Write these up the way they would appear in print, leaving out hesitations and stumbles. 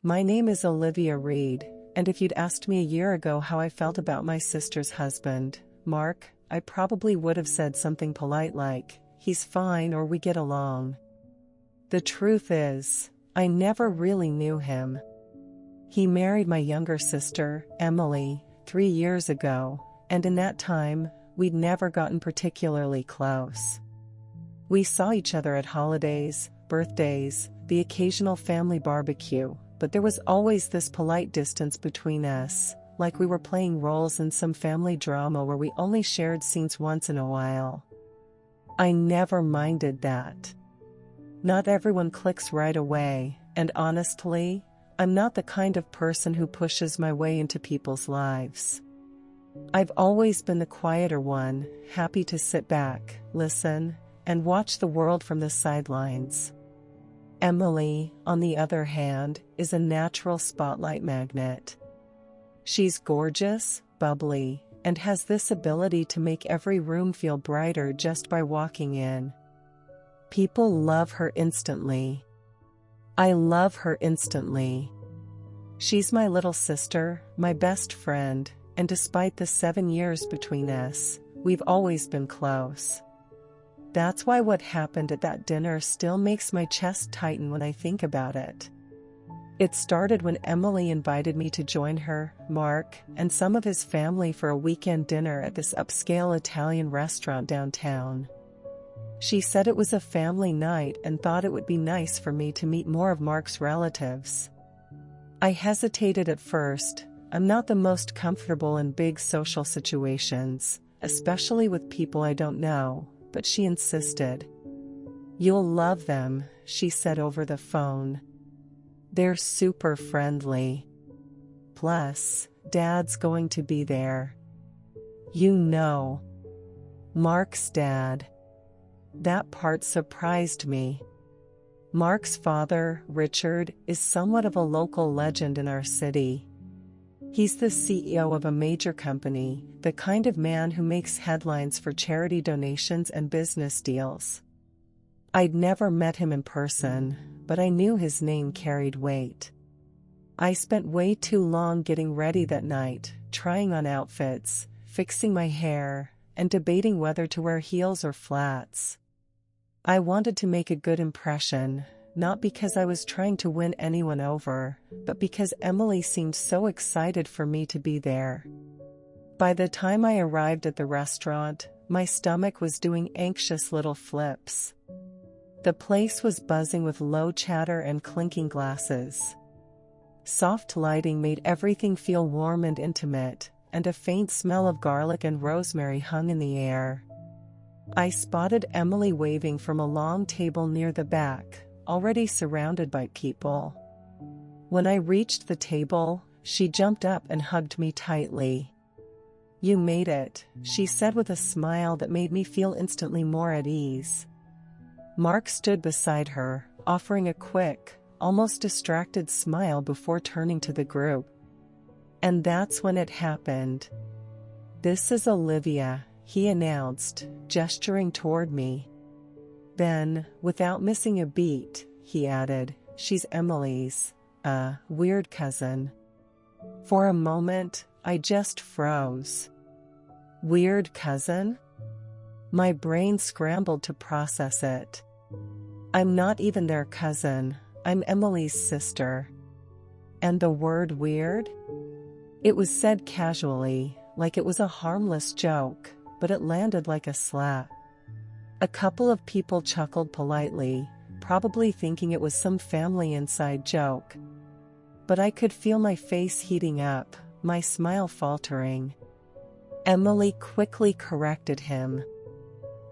My name is Olivia Reed, and if you'd asked me a year ago how I felt about my sister's husband, Mark, I probably would have said something polite like, "He's fine," or "We get along." The truth is, I never really knew him. He married my younger sister, Emily, 3 years ago, and in that time, we'd never gotten particularly close. We saw each other at holidays, birthdays, the occasional family barbecue, but there was always this polite distance between us, like we were playing roles in some family drama where we only shared scenes once in a while. I never minded that. Not everyone clicks right away, and honestly, I'm not the kind of person who pushes my way into people's lives. I've always been the quieter one, happy to sit back, listen, and watch the world from the sidelines. Emily, on the other hand, is a natural spotlight magnet. She's gorgeous, bubbly, and has this ability to make every room feel brighter just by walking in. People love her instantly. I love her instantly. She's my little sister, my best friend, and despite the 7 years between us, we've always been close. That's why what happened at that dinner still makes my chest tighten when I think about it. It started when Emily invited me to join her, Mark, and some of his family for a weekend dinner at this upscale Italian restaurant downtown. She said it was a family night and thought it would be nice for me to meet more of Mark's relatives. I hesitated at first. I'm not the most comfortable in big social situations, especially with people I don't know, but she insisted. "You'll love them," she said over the phone. "They're super friendly. Plus, Dad's going to be there. You know, Mark's dad." That part surprised me. Mark's father, Richard, is somewhat of a local legend in our city. He's the CEO of a major company, the kind of man who makes headlines for charity donations and business deals. I'd never met him in person, but I knew his name carried weight. I spent way too long getting ready that night, trying on outfits, fixing my hair, and debating whether to wear heels or flats. I wanted to make a good impression, not because I was trying to win anyone over, but because Emily seemed so excited for me to be there. By the time I arrived at the restaurant, my stomach was doing anxious little flips. The place was buzzing with low chatter and clinking glasses. Soft lighting made everything feel warm and intimate, and a faint smell of garlic and rosemary hung in the air. I spotted Emily waving from a long table near the back, already surrounded by people. When I reached the table, she jumped up and hugged me tightly. "You made it," she said with a smile that made me feel instantly more at ease. Mark stood beside her, offering a quick, almost distracted smile before turning to the group. And that's when it happened. "This is Olivia," he announced, gesturing toward me. Then, without missing a beat, he added, "She's Emily's, weird cousin." For a moment, I just froze. Weird cousin? My brain scrambled to process it. I'm not even their cousin, I'm Emily's sister. And the word weird? It was said casually, like it was a harmless joke, but it landed like a slap. A couple of people chuckled politely, probably thinking it was some family inside joke. But I could feel my face heating up, my smile faltering. Emily quickly corrected him.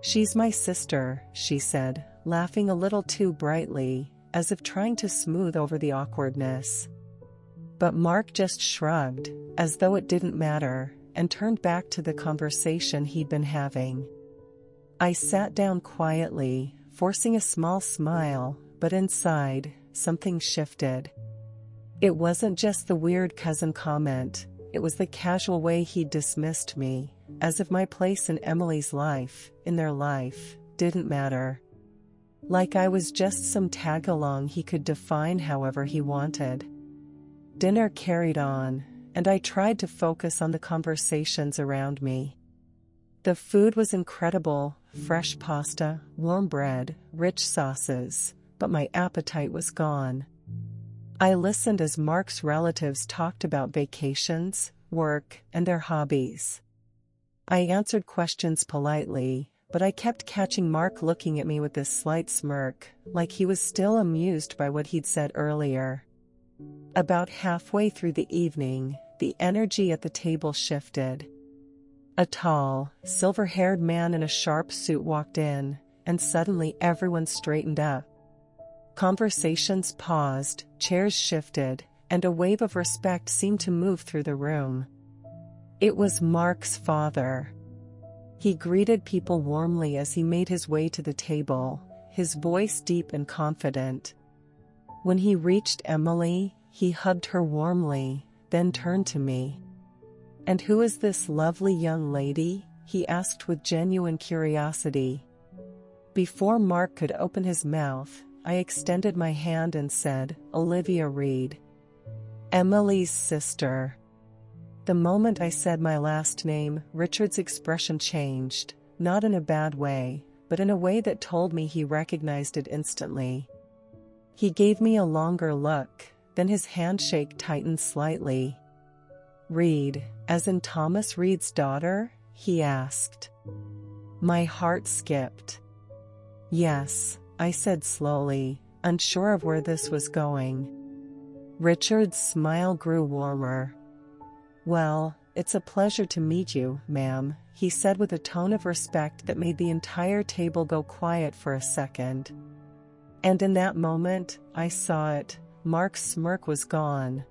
"She's my sister," she said, laughing a little too brightly, as if trying to smooth over the awkwardness. But Mark just shrugged, as though it didn't matter, and turned back to the conversation he'd been having. I sat down quietly, forcing a small smile, but inside, something shifted. It wasn't just the weird cousin comment, it was the casual way he dismissed me, as if my place in Emily's life, in their life, didn't matter. Like I was just some tag-along he could define however he wanted. Dinner carried on, and I tried to focus on the conversations around me. The food was incredible: fresh pasta, warm bread, rich sauces, but my appetite was gone. I listened as Mark's relatives talked about vacations, work, and their hobbies. I answered questions politely, but I kept catching Mark looking at me with this slight smirk, like he was still amused by what he'd said earlier. About halfway through the evening, the energy at the table shifted. A tall, silver-haired man in a sharp suit walked in, and suddenly everyone straightened up. Conversations paused, chairs shifted, and a wave of respect seemed to move through the room. It was Mark's father. He greeted people warmly as he made his way to the table, his voice deep and confident. When he reached Emily, he hugged her warmly, then turned to me. "And who is this lovely young lady?" he asked with genuine curiosity. Before Mark could open his mouth, I extended my hand and said, "Olivia Reed. Emily's sister." The moment I said my last name, Richard's expression changed, not in a bad way, but in a way that told me he recognized it instantly. He gave me a longer look, then his handshake tightened slightly. "Reed, as in Thomas Reed's daughter?" he asked. My heart skipped. "Yes," I said slowly, unsure of where this was going. Richard's smile grew warmer. "Well, it's a pleasure to meet you, ma'am," he said with a tone of respect that made the entire table go quiet for a second. And in that moment, I saw it: Mark's smirk was gone.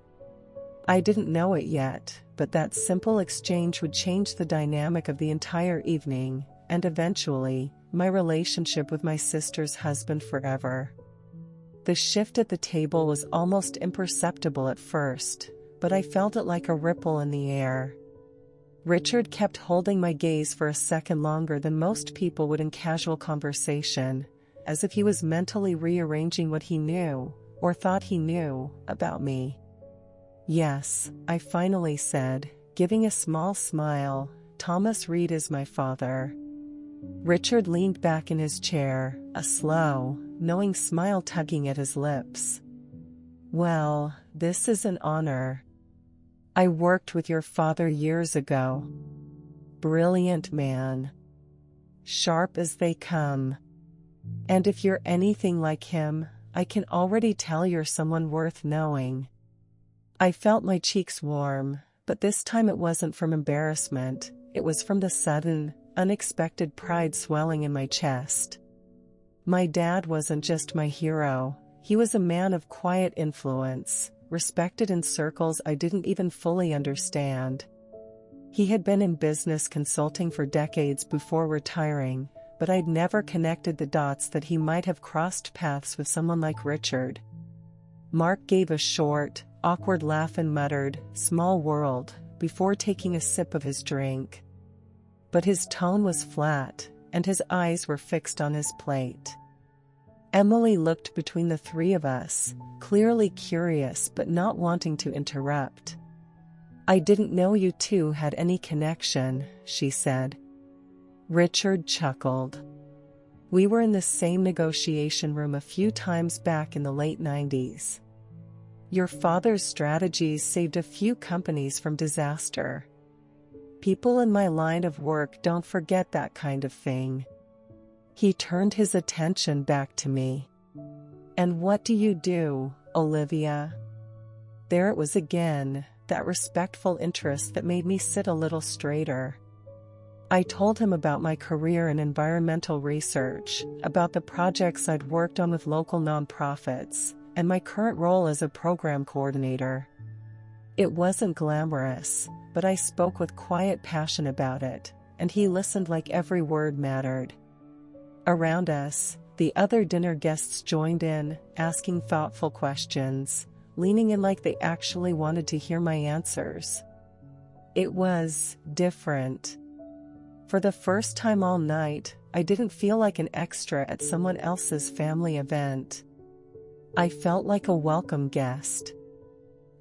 I didn't know it yet, but that simple exchange would change the dynamic of the entire evening, and eventually, my relationship with my sister's husband forever. The shift at the table was almost imperceptible at first, but I felt it like a ripple in the air. Richard kept holding my gaze for a second longer than most people would in casual conversation, as if he was mentally rearranging what he knew, or thought he knew, about me. "Yes," I finally said, giving a small smile, "Thomas Reed is my father." Richard leaned back in his chair, a slow, knowing smile tugging at his lips. "Well, this is an honor. I worked with your father years ago. Brilliant man. Sharp as they come. And if you're anything like him, I can already tell you're someone worth knowing." I felt my cheeks warm, but this time it wasn't from embarrassment, it was from the sudden, unexpected pride swelling in my chest. My dad wasn't just my hero, he was a man of quiet influence, respected in circles I didn't even fully understand. He had been in business consulting for decades before retiring, but I'd never connected the dots that he might have crossed paths with someone like Richard. Mark gave a short, awkward laugh and muttered, "Small world," before taking a sip of his drink. But his tone was flat, and his eyes were fixed on his plate. Emily looked between the three of us, clearly curious but not wanting to interrupt. "I didn't know you two had any connection," she said. Richard chuckled. "We were in the same negotiation room a few times back in the late 90s. Your father's strategies saved a few companies from disaster. People in my line of work don't forget that kind of thing." He turned his attention back to me. "And what do you do, Olivia?" There it was again, that respectful interest that made me sit a little straighter. I told him about my career in environmental research, about the projects I'd worked on with local nonprofits, and my current role as a program coordinator. It wasn't glamorous, but I spoke with quiet passion about it, and he listened like every word mattered. Around us, the other dinner guests joined in, asking thoughtful questions, leaning in like they actually wanted to hear my answers. It was different. For the first time all night, I didn't feel like an extra at someone else's family event. I felt like a welcome guest.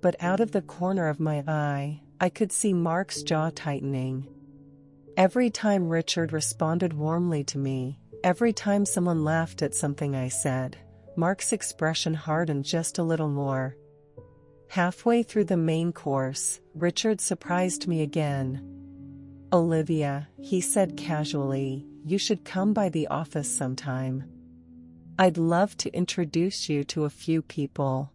but out of the corner of my eye, I could see Mark's jaw tightening. Every time Richard responded warmly to me, every time someone laughed at something I said, Mark's expression hardened just a little more. Halfway through the main course, Richard surprised me again. "Olivia," he said casually, "you should come by the office sometime. I'd love to introduce you to a few people.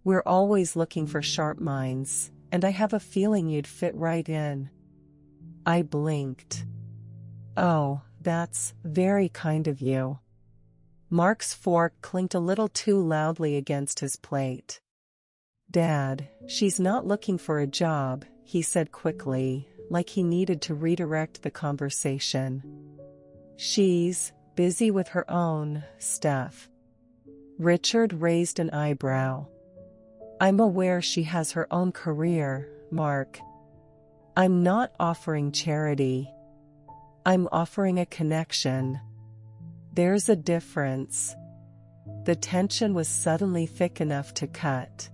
We're always looking for sharp minds, and I have a feeling you'd fit right in." I blinked. "Oh, that's very kind of you." Mark's fork clinked a little too loudly against his plate. "Dad, she's not looking for a job," he said quickly, like he needed to redirect the conversation. "She's busy with her own stuff." Richard raised an eyebrow. "I'm aware she has her own career, Mark. I'm not offering charity. I'm offering a connection. There's a difference." The tension was suddenly thick enough to cut.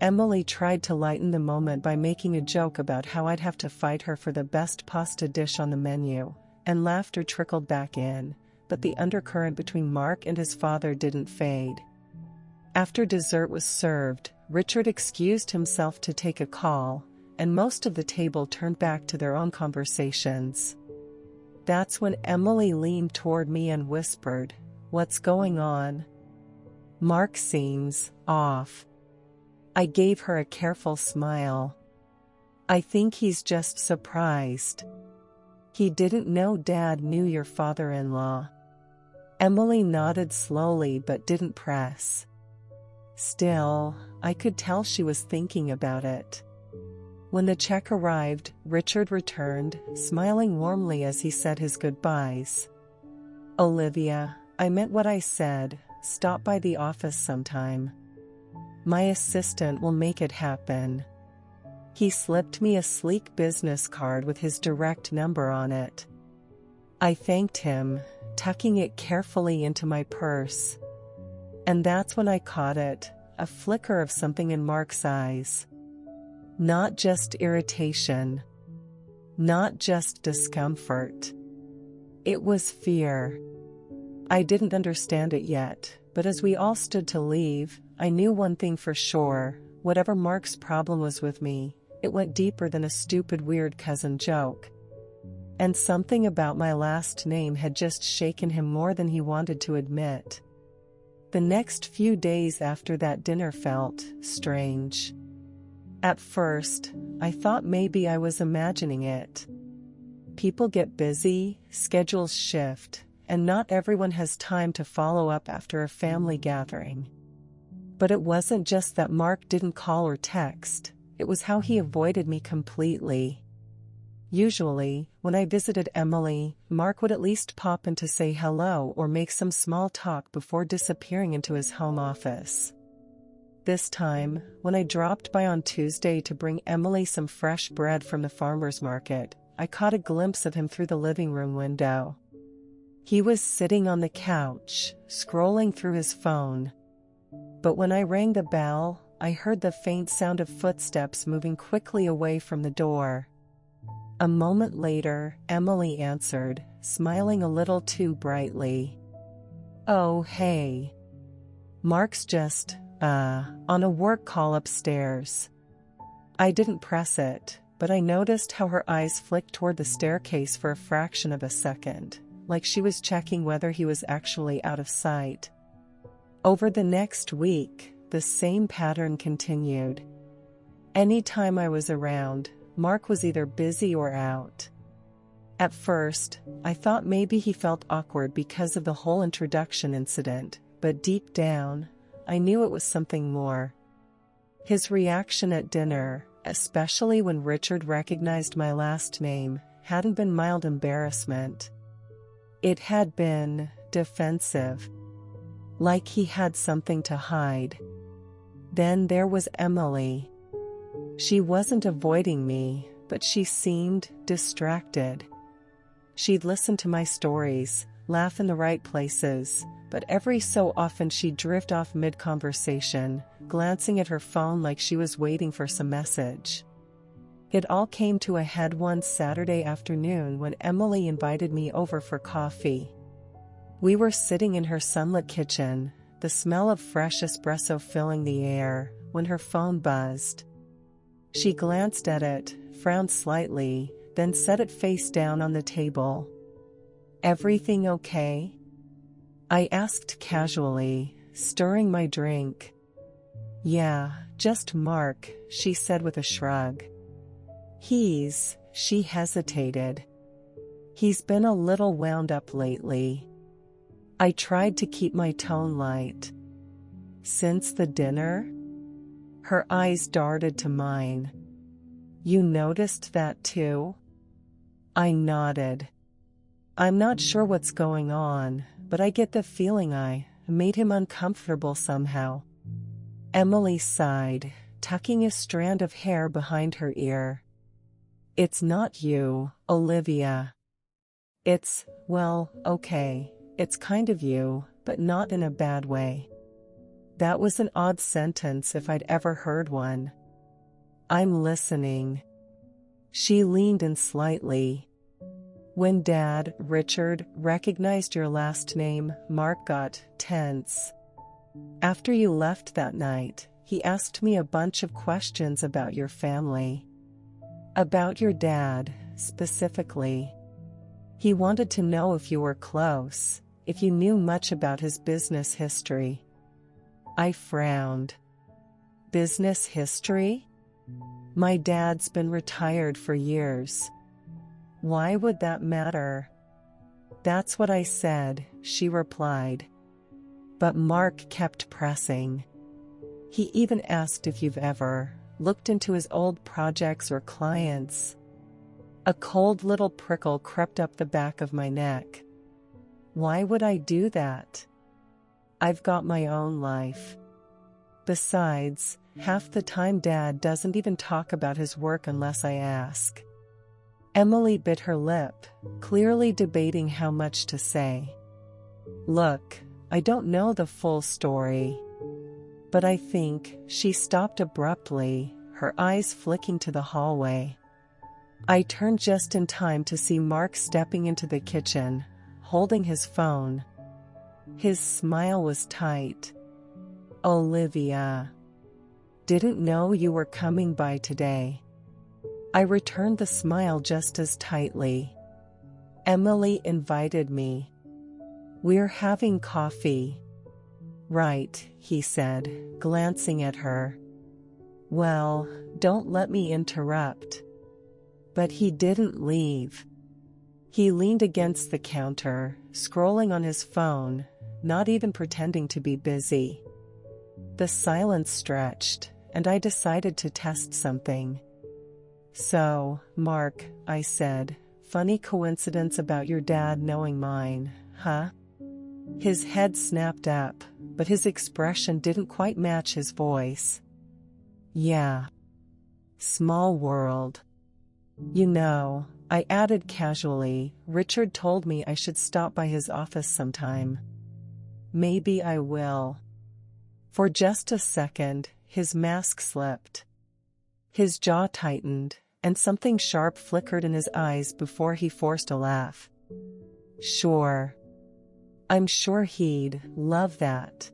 Emily tried to lighten the moment by making a joke about how I'd have to fight her for the best pasta dish on the menu, and laughter trickled back in, but the undercurrent between Mark and his father didn't fade. After dessert was served, Richard excused himself to take a call, and most of the table turned back to their own conversations. That's when Emily leaned toward me and whispered, "What's going on?" "Mark seems off." I gave her a careful smile. "I think he's just surprised. He didn't know Dad knew your father-in-law." Emily nodded slowly but didn't press. Still, I could tell she was thinking about it. When the check arrived, Richard returned, smiling warmly as he said his goodbyes. "Olivia, I meant what I said. Stop by the office sometime. My assistant will make it happen." He slipped me a sleek business card with his direct number on it. I thanked him, tucking it carefully into my purse. And that's when I caught it, a flicker of something in Mark's eyes. Not just irritation. Not just discomfort. It was fear. I didn't understand it yet, but as we all stood to leave, I knew one thing for sure: whatever Mark's problem was with me, it went deeper than a stupid weird cousin joke. And something about my last name had just shaken him more than he wanted to admit. The next few days after that dinner felt strange. At first, I thought maybe I was imagining it. People get busy, schedules shift, and not everyone has time to follow up after a family gathering. But it wasn't just that Mark didn't call or text, it was how he avoided me completely. Usually, when I visited Emily, Mark would at least pop in to say hello or make some small talk before disappearing into his home office. This time, when I dropped by on Tuesday to bring Emily some fresh bread from the farmer's market, I caught a glimpse of him through the living room window. He was sitting on the couch, scrolling through his phone. But when I rang the bell, I heard the faint sound of footsteps moving quickly away from the door. A moment later, Emily answered, smiling a little too brightly. "Oh, hey. Mark's just, on a work call upstairs." I didn't press it, but I noticed how her eyes flicked toward the staircase for a fraction of a second, like she was checking whether he was actually out of sight. Over the next week, the same pattern continued. Anytime I was around, Mark was either busy or out. At first, I thought maybe he felt awkward because of the whole introduction incident, but deep down, I knew it was something more. His reaction at dinner, especially when Richard recognized my last name, hadn't been mild embarrassment. It had been defensive. Like he had something to hide. Then there was Emily. She wasn't avoiding me, but she seemed distracted. She'd listened to my stories, laugh in the right places, but every so often she'd drift off mid-conversation, glancing at her phone like she was waiting for some message. It all came to a head one Saturday afternoon when Emily invited me over for coffee. We were sitting in her sunlit kitchen, the smell of fresh espresso filling the air, when her phone buzzed. She glanced at it, frowned slightly, then set it face down on the table. "Everything okay?" I asked casually, stirring my drink. "Yeah, just Mark," she said with a shrug. She hesitated. "He's been a little wound up lately." I tried to keep my tone light. "Since the dinner?" Her eyes darted to mine. "You noticed that too?" I nodded. "I'm not sure what's going on, but I get the feeling I made him uncomfortable somehow." Emily sighed, tucking a strand of hair behind her ear. "It's not you, Olivia. Well, okay, it's kind of you, but not in a bad way." That was an odd sentence if I'd ever heard one. "I'm listening." She leaned in slightly. "When Dad, Richard, recognized your last name, Mark got tense. After you left that night, he asked me a bunch of questions about your family. About your dad, specifically. He wanted to know if you were close, if you knew much about his business history." I frowned. "Business history? My dad's been retired for years. Why would that matter?" "That's what I said," she replied. But Mark kept pressing. "He even asked if you've ever looked into his old projects or clients." A cold little prickle crept up the back of my neck. Why would I do that? I've got my own life. Besides, half the time Dad doesn't even talk about his work unless I ask. Emily bit her lip, clearly debating how much to say. "Look, I don't know the full story. But I think," she stopped abruptly, her eyes flicking to the hallway. I turned just in time to see Mark stepping into the kitchen, holding his phone. His smile was tight. "Olivia. Didn't know you were coming by today." I returned the smile just as tightly. "Emily invited me. We're having coffee." "Right," he said, glancing at her. "Well, don't let me interrupt." But he didn't leave. He leaned against the counter, scrolling on his phone, not even pretending to be busy. The silence stretched, and I decided to test something. "So, Mark," I said, "funny coincidence about your dad knowing mine, huh?" His head snapped up, but his expression didn't quite match his voice. "Yeah. Small world. You know," I added casually, "Richard told me I should stop by his office sometime. Maybe I will." For just a second, his mask slipped. His jaw tightened, and something sharp flickered in his eyes before he forced a laugh. "Sure. I'm sure he'd love that."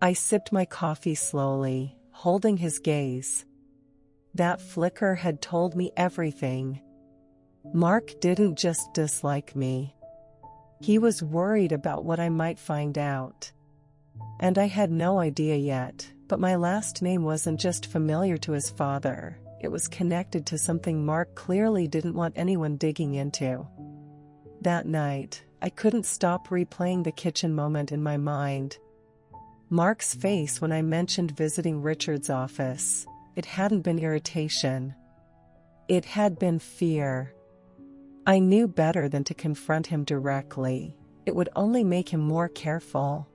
I sipped my coffee slowly, holding his gaze. That flicker had told me everything. Mark didn't just dislike me. He was worried about what I might find out. And I had no idea yet, but my last name wasn't just familiar to his father, it was connected to something Mark clearly didn't want anyone digging into. That night, I couldn't stop replaying the kitchen moment in my mind. Mark's face when I mentioned visiting Richard's office. It hadn't been irritation. It had been fear. I knew better than to confront him directly. It would only make him more careful.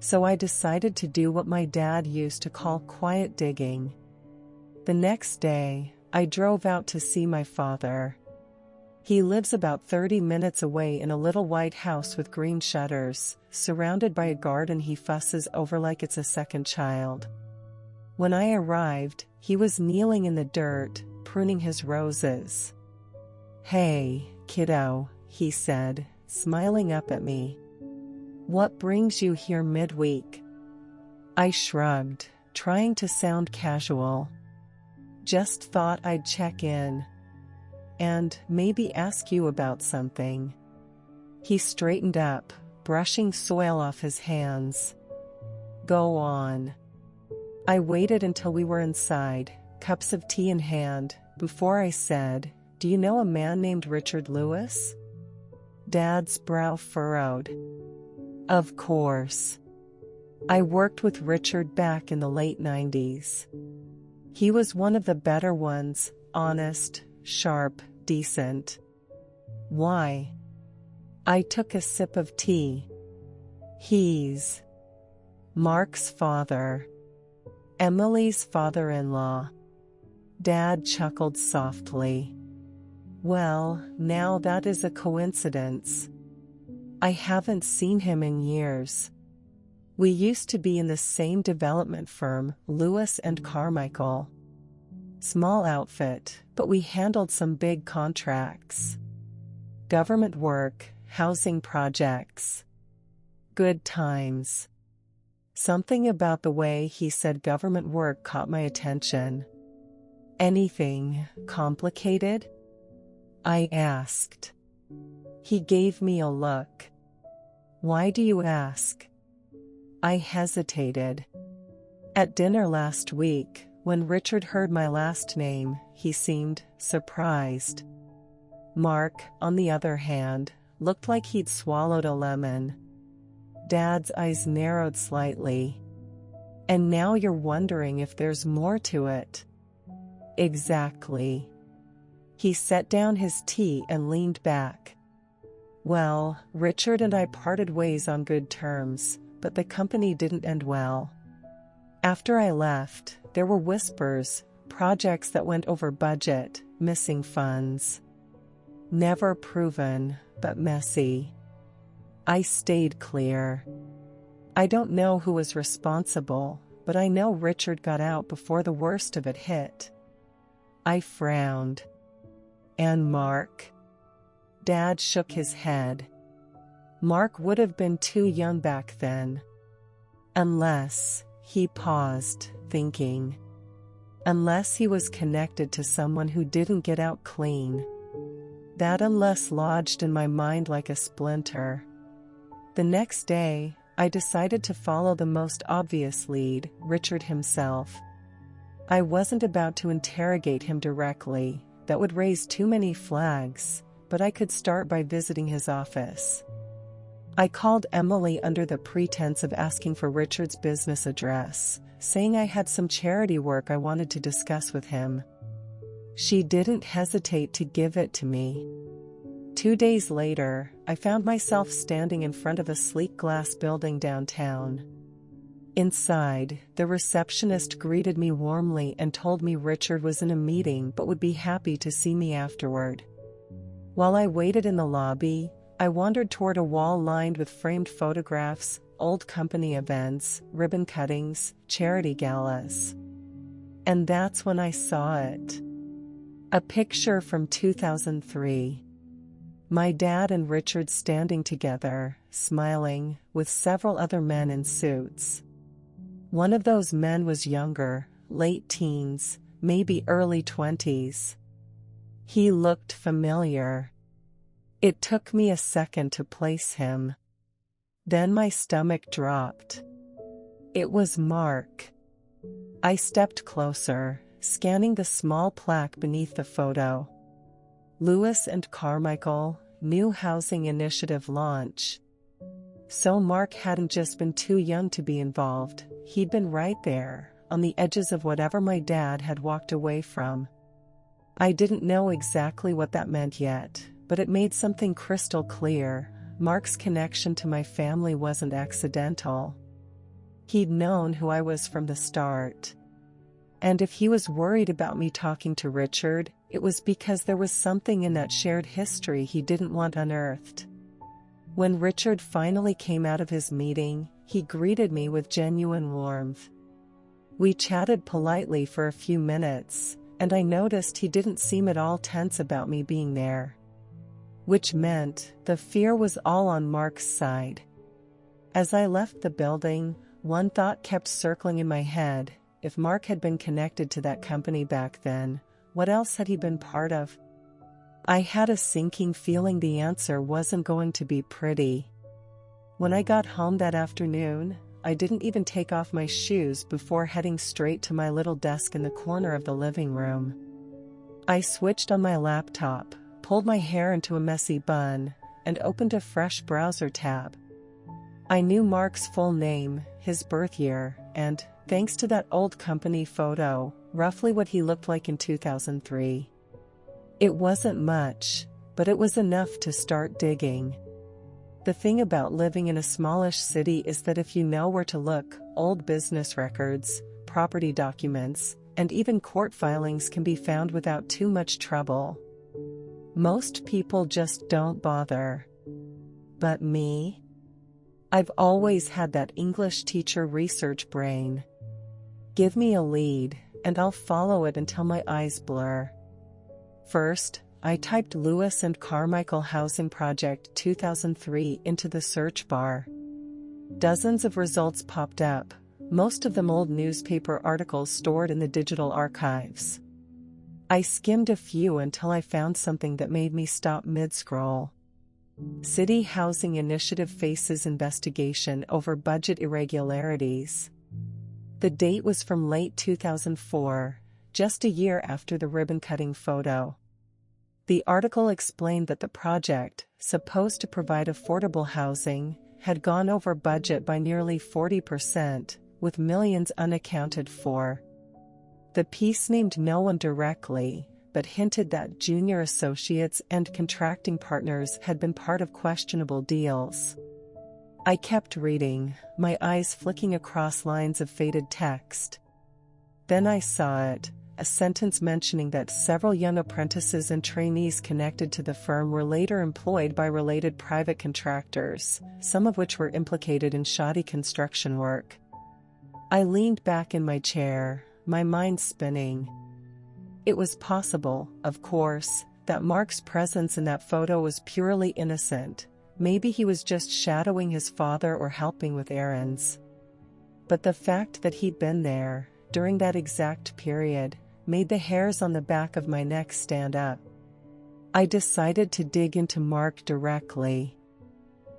So I decided to do what my dad used to call quiet digging. The next day, I drove out to see my father. He lives about 30 minutes away in a little white house with green shutters, surrounded by a garden he fusses over like it's a second child. When I arrived, he was kneeling in the dirt, pruning his roses. "Hey, kiddo," he said, smiling up at me. "What brings you here midweek?" I shrugged, trying to sound casual. "Just thought I'd check in. And maybe ask you about something." He straightened up, brushing soil off his hands. "Go on." I waited until we were inside, cups of tea in hand, before I said, "Do you know a man named Richard Lewis?" Dad's brow furrowed. "Of course. I worked with Richard back in the late 90s. He was one of the better ones, honest, sharp, decent." "Why?" I took a sip of tea. "He's Mark's father. Emily's father-in-law." Dad chuckled softly. "Well, now that is a coincidence. I haven't seen him in years. We used to be in the same development firm, Lewis and Carmichael. Small outfit, but we handled some big contracts. Government work, housing projects. Good times." Something about the way he said government work caught my attention. "Anything complicated?" I asked. He gave me a look. "Why do you ask?" I hesitated. At dinner last week, when Richard heard my last name, he seemed surprised. Mark, on the other hand, looked like he'd swallowed a lemon. Dad's eyes narrowed slightly. "And now you're wondering if there's more to it?" "Exactly." He set down his tea and leaned back. "Well, Richard and I parted ways on good terms, but the company didn't end well. After I left, there were whispers, projects that went over budget, missing funds. Never proven, but messy. I stayed clear. I don't know who was responsible, but I know Richard got out before the worst of it hit." I frowned. "And Mark?" Dad shook his head. "Mark would have been too young back then. Unless," he paused, thinking. "Unless he was connected to someone who didn't get out clean." That "unless" lodged in my mind like a splinter. The next day, I decided to follow the most obvious lead, Richard himself. I wasn't about to interrogate him directly, that would raise too many flags, but I could start by visiting his office. I called Emily under the pretense of asking for Richard's business address, saying I had some charity work I wanted to discuss with him. She didn't hesitate to give it to me. 2 days later, I found myself standing in front of a sleek glass building downtown. Inside, the receptionist greeted me warmly and told me Richard was in a meeting but would be happy to see me afterward. While I waited in the lobby, I wandered toward a wall lined with framed photographs, old company events, ribbon cuttings, charity galas. And that's when I saw it. A picture from 2003. My dad and Richard standing together, smiling, with several other men in suits. One of those men was younger, late teens, maybe early 20s. He looked familiar. It took me a second to place him. Then my stomach dropped. It was Mark. I stepped closer, scanning the small plaque beneath the photo. Lewis and Carmichael, new housing initiative launch. So Mark hadn't just been too young to be involved, he'd been right there, on the edges of whatever my dad had walked away from. I didn't know exactly what that meant yet, but it made something crystal clear. Mark's connection to my family wasn't accidental. He'd known who I was from the start. And if he was worried about me talking to Richard, it was because there was something in that shared history he didn't want unearthed. When Richard finally came out of his meeting, he greeted me with genuine warmth. We chatted politely for a few minutes, and I noticed he didn't seem at all tense about me being there. Which meant the fear was all on Mark's side. As I left the building, one thought kept circling in my head: if Mark had been connected to that company back then, what else had he been part of? I had a sinking feeling the answer wasn't going to be pretty. When I got home that afternoon, I didn't even take off my shoes before heading straight to my little desk in the corner of the living room. I switched on my laptop, pulled my hair into a messy bun, and opened a fresh browser tab. I knew Mark's full name, his birth year, and, thanks to that old company photo, roughly what he looked like in 2003. It wasn't much, but it was enough to start digging. The thing about living in a smallish city is that if you know where to look, old business records, property documents, and even court filings can be found without too much trouble. Most people just don't bother. But me? I've always had that English teacher research brain. Give me a lead, and I'll follow it until my eyes blur. First, I typed Lewis and Carmichael Housing Project 2003 into the search bar. Dozens of results popped up, most of them old newspaper articles stored in the digital archives. I skimmed a few until I found something that made me stop mid-scroll. City Housing Initiative faces investigation over budget irregularities. The date was from late 2004, just a year after the ribbon-cutting photo. The article explained that the project, supposed to provide affordable housing, had gone over budget by nearly 40%, with millions unaccounted for. The piece named no one directly, but hinted that junior associates and contracting partners had been part of questionable deals. I kept reading, my eyes flicking across lines of faded text. Then I saw it, a sentence mentioning that several young apprentices and trainees connected to the firm were later employed by related private contractors, some of which were implicated in shoddy construction work. I leaned back in my chair, my mind spinning. It was possible, of course, that Mark's presence in that photo was purely innocent. Maybe he was just shadowing his father or helping with errands. But the fact that he'd been there, during that exact period, made the hairs on the back of my neck stand up. I decided to dig into Mark directly.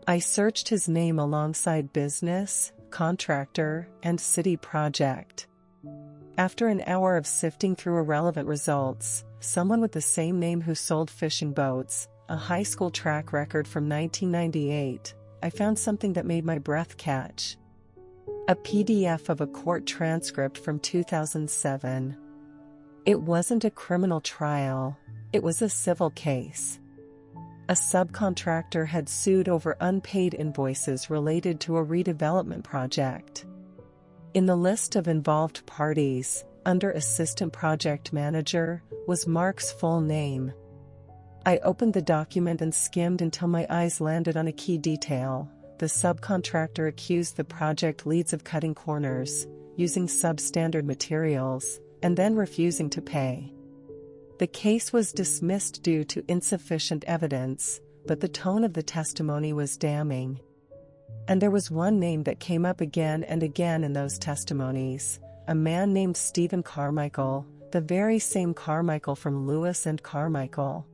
I searched his name alongside business, contractor, and city project. After an hour of sifting through irrelevant results, someone with the same name who sold fishing boats, a high school track record from 1998, I found something that made my breath catch. A PDF of a court transcript from 2007. It wasn't a criminal trial, it was a civil case. A subcontractor had sued over unpaid invoices related to a redevelopment project. In the list of involved parties, under Assistant Project Manager, was Mark's full name. I opened the document and skimmed until my eyes landed on a key detail. The subcontractor accused the project leads of cutting corners, using substandard materials, and then refusing to pay. The case was dismissed due to insufficient evidence, but the tone of the testimony was damning. And there was one name that came up again and again in those testimonies, a man named Stephen Carmichael, the very same Carmichael from Lewis and Carmichael.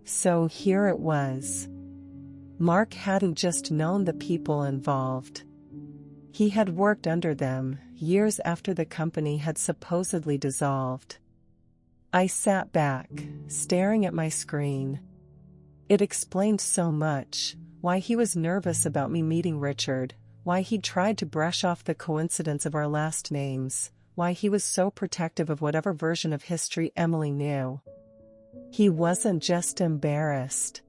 So here it was. Mark hadn't just known the people involved. He had worked under them, years after the company had supposedly dissolved. I sat back, staring at my screen. It explained so much, why he was nervous about me meeting Richard, why he'd tried to brush off the coincidence of our last names, why he was so protective of whatever version of history Emily knew. He wasn't just embarrassed.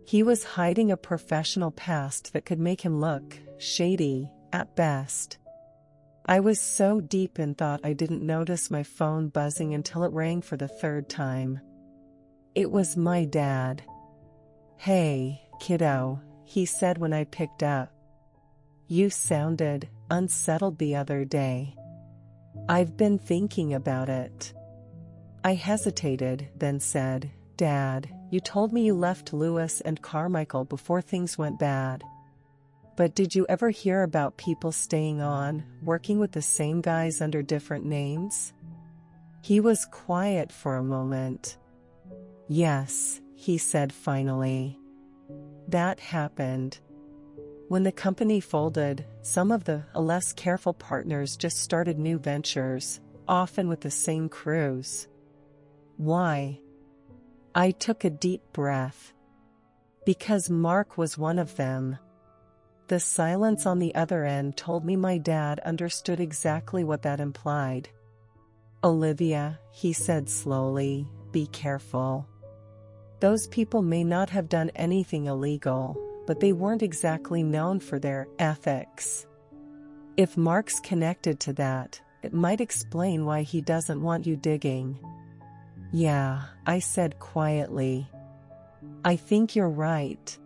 He was hiding a professional past that could make him look shady, at best. I was so deep in thought I didn't notice my phone buzzing until it rang for the third time. It was my dad. "Hey, kiddo," he said when I picked up. "You sounded unsettled the other day." "I've been thinking about it." I hesitated, then said, "Dad, you told me you left Lewis and Carmichael before things went bad. But did you ever hear about people staying on, working with the same guys under different names?" He was quiet for a moment. "Yes," he said finally. "That happened. When the company folded, some of the less careful partners just started new ventures, often with the same crews." "Why?" I took a deep breath. "Because Mark was one of them." The silence on the other end told me my dad understood exactly what that implied. "Olivia," he said slowly, "be careful. Those people may not have done anything illegal, but they weren't exactly known for their ethics. If Mark's connected to that, it might explain why he doesn't want you digging." "Yeah," I said quietly. "I think you're right."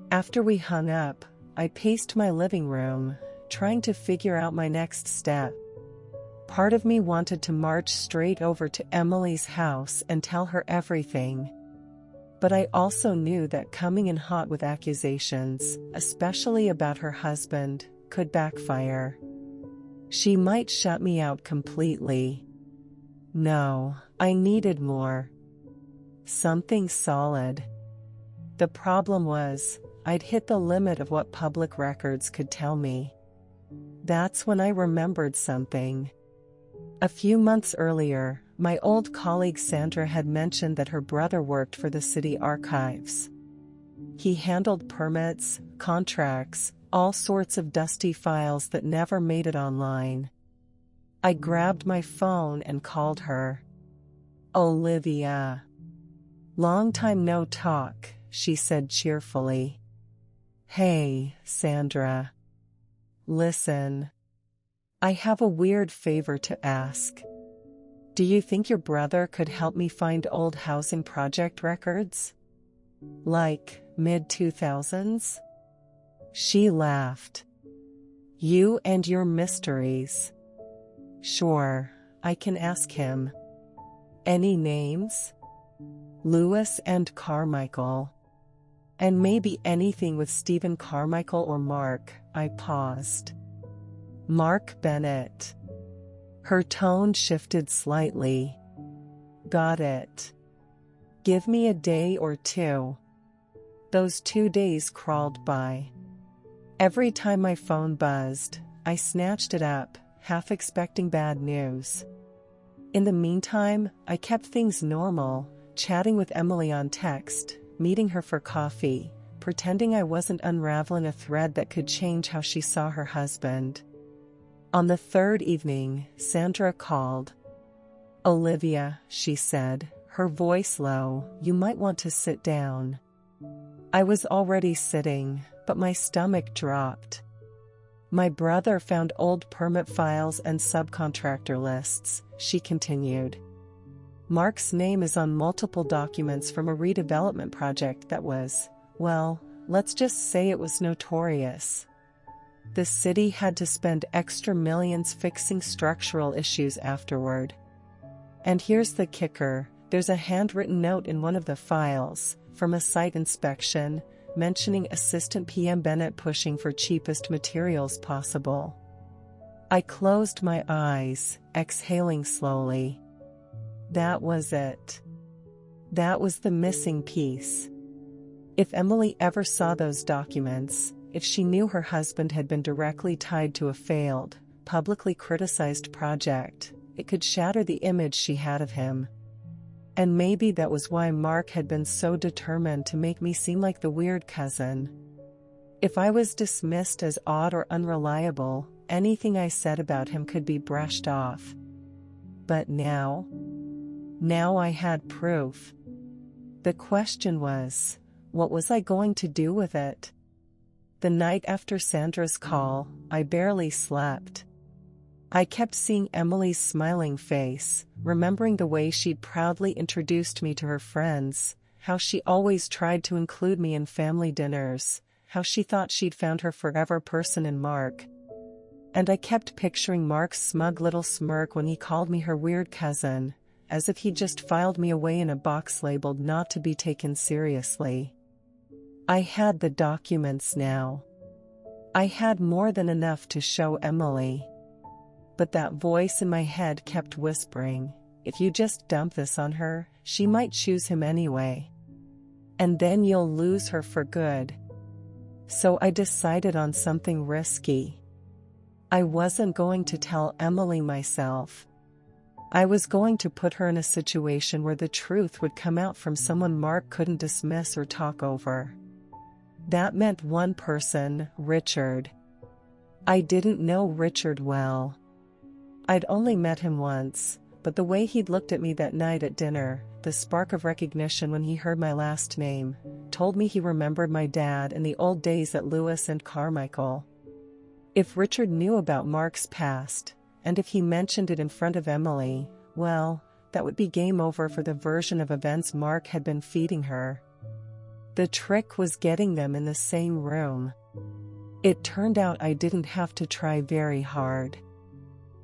After we hung up, I paced my living room, trying to figure out my next step. Part of me wanted to march straight over to Emily's house and tell her everything. But I also knew that coming in hot with accusations, especially about her husband, could backfire. She might shut me out completely. No, I needed more. Something solid. The problem was, I'd hit the limit of what public records could tell me. That's when I remembered something. A few months earlier, my old colleague Sandra had mentioned that her brother worked for the city archives. He handled permits, contracts, all sorts of dusty files that never made it online. I grabbed my phone and called her. "Olivia." "Long time no talk," she said cheerfully. "Hey, Sandra. Listen. I have a weird favor to ask. Do you think your brother could help me find old housing project records? Like, mid-2000s? She laughed. "You and your mysteries." "Sure, I can ask him." "Any names?" "Lewis and Carmichael." "And maybe anything with Stephen Carmichael or Mark," I paused. "Mark Bennett." Her tone shifted slightly. "Got it. Give me a day or two." Those 2 days crawled by. Every time my phone buzzed, I snatched it up, half expecting bad news. In the meantime, I kept things normal, chatting with Emily on text, meeting her for coffee, pretending I wasn't unraveling a thread that could change how she saw her husband. On the third evening, Sandra called. "Olivia," she said, her voice low, "you might want to sit down." I was already sitting, but my stomach dropped. "My brother found old permit files and subcontractor lists," she continued. "Mark's name is on multiple documents from a redevelopment project that was, well, let's just say it was notorious. The city had to spend extra millions fixing structural issues afterward. And here's the kicker, there's a handwritten note in one of the files, from a site inspection, mentioning Assistant PM Bennett pushing for cheapest materials possible." I closed my eyes, exhaling slowly. That was it. That was the missing piece. If Emily ever saw those documents, if she knew her husband had been directly tied to a failed, publicly criticized project, it could shatter the image she had of him. And maybe that was why Mark had been so determined to make me seem like the weird cousin. If I was dismissed as odd or unreliable, anything I said about him could be brushed off. But now I had proof. The question was, what was I going to do with it? The night after Sandra's call, I barely slept. I kept seeing Emily's smiling face, remembering the way she'd proudly introduced me to her friends, how she always tried to include me in family dinners, how she thought she'd found her forever person in Mark. And I kept picturing Mark's smug little smirk when he called me her weird cousin, as if he'd just filed me away in a box labeled not to be taken seriously. I had the documents now. I had more than enough to show Emily. But that voice in my head kept whispering, if you just dump this on her, she might choose him anyway. And then you'll lose her for good. So I decided on something risky. I wasn't going to tell Emily myself. I was going to put her in a situation where the truth would come out from someone Mark couldn't dismiss or talk over. That meant one person, Richard. I didn't know Richard well. I'd only met him once, but the way he'd looked at me that night at dinner, the spark of recognition when he heard my last name, told me he remembered my dad and the old days at Lewis and Carmichael. If Richard knew about Mark's past, and if he mentioned it in front of Emily, well, that would be game over for the version of events Mark had been feeding her. The trick was getting them in the same room. It turned out I didn't have to try very hard.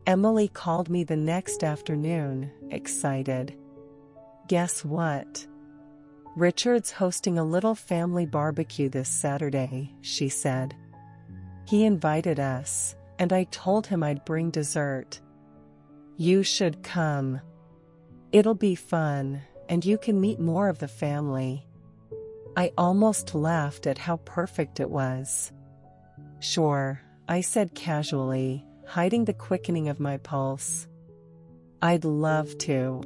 Emily called me the next afternoon, excited. Guess what? Richard's hosting a little family barbecue this Saturday, she said. He invited us, and I told him I'd bring dessert. You should come. It'll be fun, and you can meet more of the family. I almost laughed at how perfect it was. Sure, I said casually, hiding the quickening of my pulse. I'd love to.